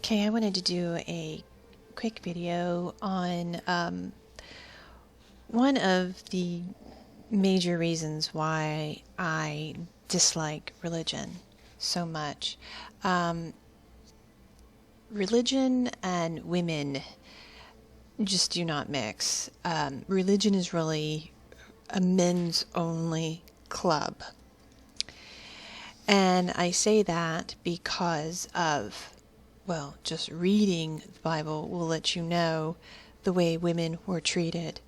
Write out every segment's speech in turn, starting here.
Okay, I wanted to do a quick video on one of the major reasons why I dislike religion so much. Religion and women just do not mix. Religion is really a men's only club. And I say that because of, well, just reading the Bible will let you know the way women were treated.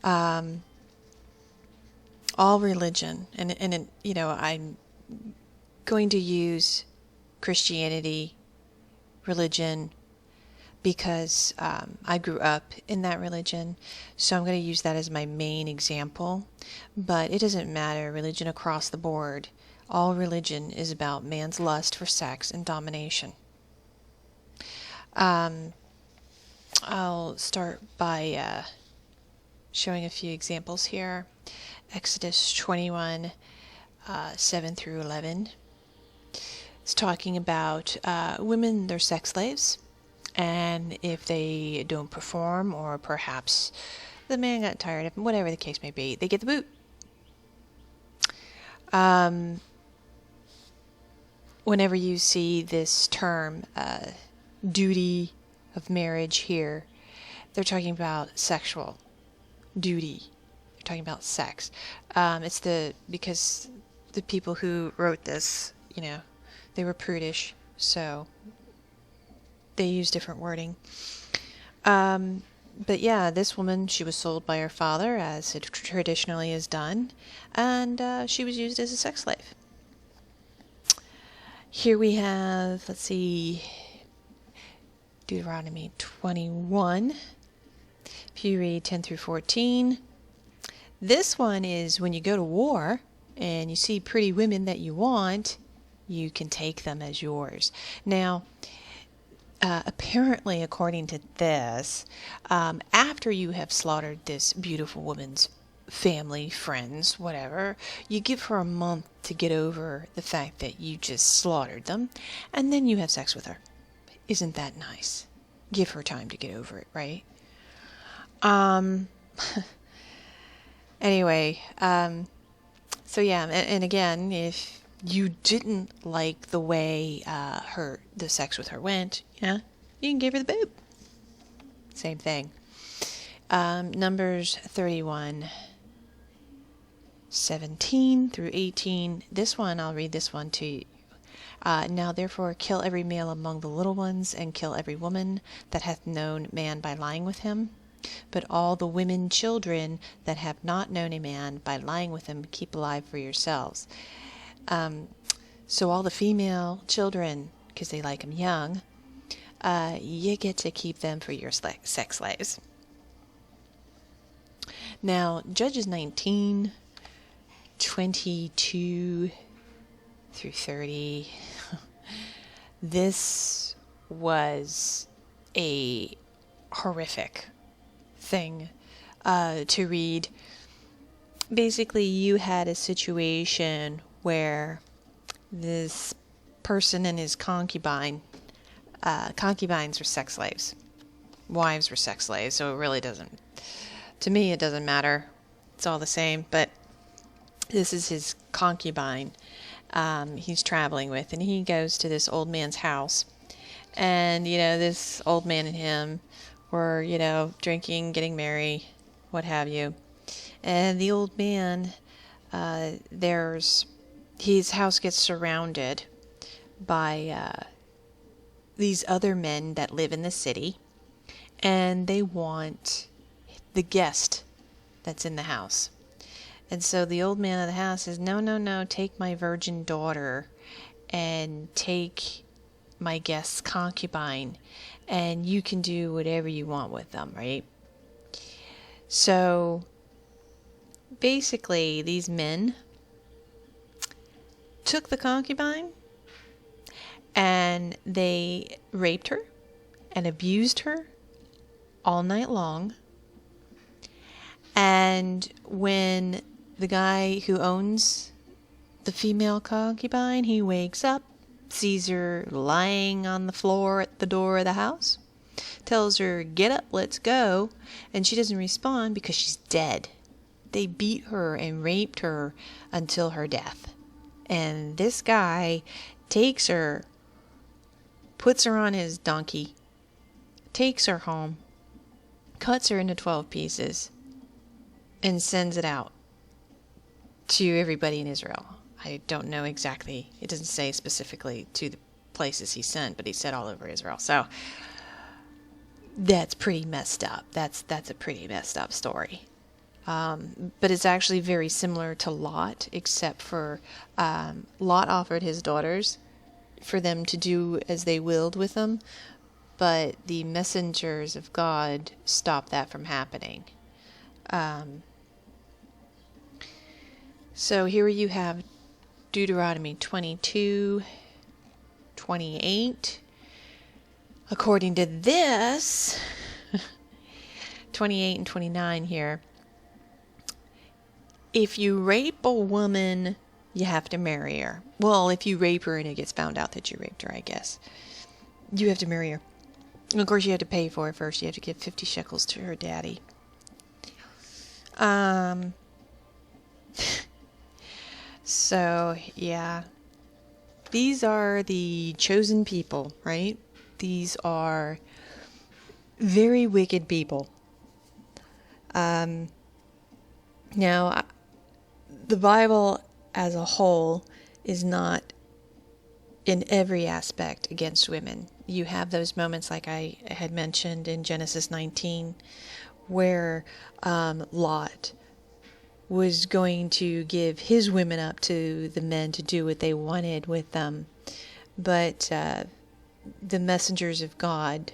All religion, and I'm going to use Christianity, religion, because I grew up in that religion, so I'm going to use that as my main example. But it doesn't matter, religion across the board. All religion is about man's lust for sex and domination. I'll start by showing a few examples here. Exodus 21, 7 through 11. It's talking about women, they're sex slaves, and if they don't perform, or perhaps the man got tired of them, whatever the case may be, they get the boot. Whenever you see this term, duty of marriage here, they're talking about sexual duty. They're talking about sex. Because the people who wrote this, they were prudish, so they use different wording. But yeah, this woman, she was sold by her father, as it traditionally is done, and she was used as a sex slave. Here we have, let's see, Deuteronomy 21. If you read 10 through 14, this one is when you go to war and you see pretty women that you want, you can take them as yours. Now, apparently, according to this, after you have slaughtered this beautiful woman's family, friends, whatever, you give her a month to get over the fact that you just slaughtered them, and then you have sex with her. Isn't that nice? Give her time to get over it, right? Anyway, so yeah, and again, if you didn't like the way the sex with her went, you can give her the boob. Same thing. Numbers 31, 17 through 18. This one, I'll read this one to you. Now therefore kill every male among the little ones, and kill every woman that hath known man by lying with him. But all the women children that have not known a man by lying with him, keep alive for yourselves. So all the female children, because they like them young, you get to keep them for your sex slaves. Now, Judges 19, 22 through 30. This was a horrific thing to read. Basically, you had a situation where this person and his concubines were sex slaves. Wives were sex slaves, so it really doesn't, to me, it doesn't matter. It's all the same, but this is his concubine he's traveling with, and he goes to this old man's house, and, this old man and him were, drinking, getting merry, what have you, and the old man, his house gets surrounded by these other men that live in the city, and they want the guest that's in the house. And so the old man of the house says, no, take my virgin daughter and take my guest's concubine, and you can do whatever you want with them, right? So basically, these men took the concubine and they raped her and abused her all night long. And when the guy who owns the female concubine, he wakes up, sees her lying on the floor at the door of the house, tells her, "Get up, let's go," and she doesn't respond because she's dead. They beat her and raped her until her death. And this guy takes her, puts her on his donkey, takes her home, cuts her into 12 pieces, and sends it out to everybody in Israel. I don't know exactly. It doesn't say specifically to the places he sent, but he said all over Israel. So that's pretty messed up. That's a pretty messed up story. But it's actually very similar to Lot, except for Lot offered his daughters for them to do as they willed with them, but the messengers of God stopped that from happening. So here you have Deuteronomy 22:28. According to this, 28 and 29 here, if you rape a woman, you have to marry her. Well, if you rape her and it gets found out that you raped her, I guess, you have to marry her. And of course, you have to pay for it first. You have to give 50 shekels to her daddy. So, yeah. These are the chosen people, right? These are very wicked people. Now, the Bible as a whole is not in every aspect against women. You have those moments like I had mentioned in Genesis 19 where Lot was going to give his women up to the men to do what they wanted with them. But the messengers of God,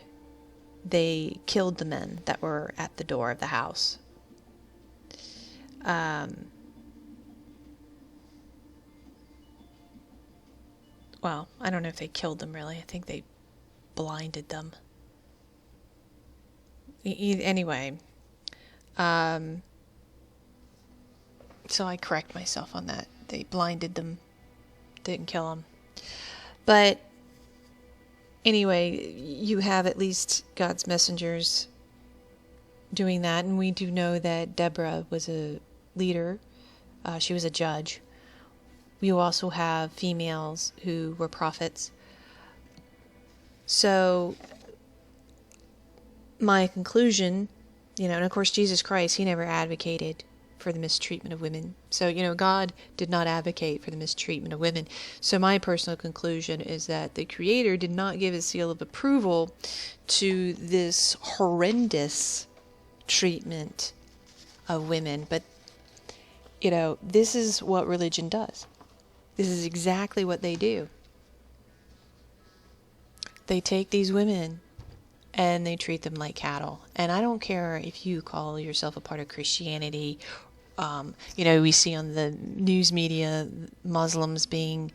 they killed the men that were at the door of the house. Well, I don't know if they killed them really. I think they blinded them. Anyway, so I correct myself on that. They blinded them, didn't kill them. But anyway, you have at least God's messengers doing that, and we do know that Deborah was a leader. She was a judge. You also have females who were prophets. So my conclusion, and of course Jesus Christ, he never advocated for the mistreatment of women. So, God did not advocate for the mistreatment of women. So my personal conclusion is that the Creator did not give his seal of approval to this horrendous treatment of women. But, this is what religion does. This is exactly what they do. They take these women and they treat them like cattle. And I don't care if you call yourself a part of Christianity. We see on the news media Muslims being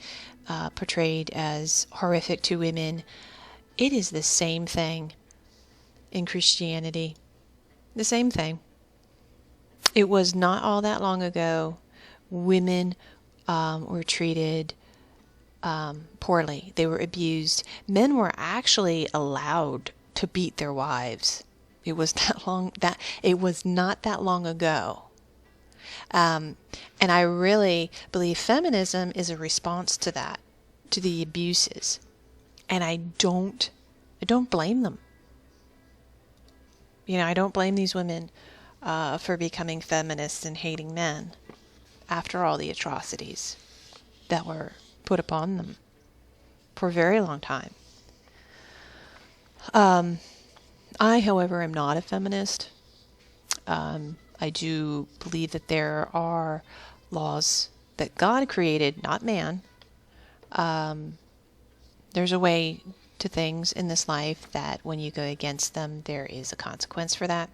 portrayed as horrific to women. It is the same thing in Christianity. The same thing. It was not all that long ago. Women were treated poorly. They were abused. Men were actually allowed to beat their wives. It was not that long ago. And I really believe feminism is a response to that, to the abuses. And I don't blame them. I don't blame these women for becoming feminists and hating men after all the atrocities that were put upon them for a very long time. I, however, am not a feminist. I do believe that there are laws that God created, not man. There's a way to things in this life that when you go against them, there is a consequence for that.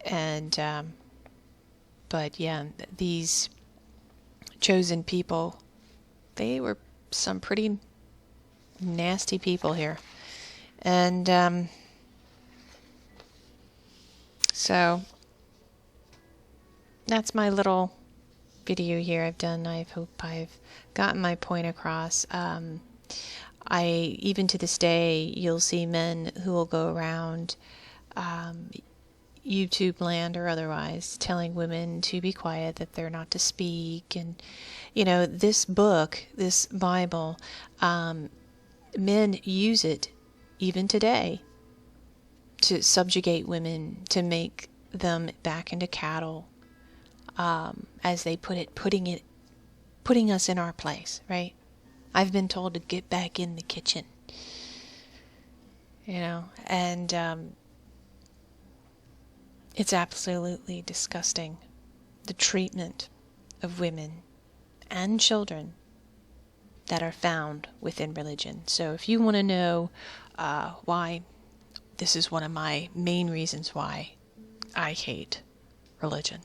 And, but yeah, these chosen people, they were some pretty nasty people here. And, so that's my little video here I've done. I hope I've gotten my point across. Even to this day, you'll see men who will go around YouTube land or otherwise telling women to be quiet, that they're not to speak. And, this book, this Bible, men use it even today to subjugate women, to make them back into cattle, as they put it, putting us in our place, right? I've been told to get back in the kitchen, and it's absolutely disgusting, the treatment of women and children that are found within religion. So if you want to know why, this is one of my main reasons why I hate religion.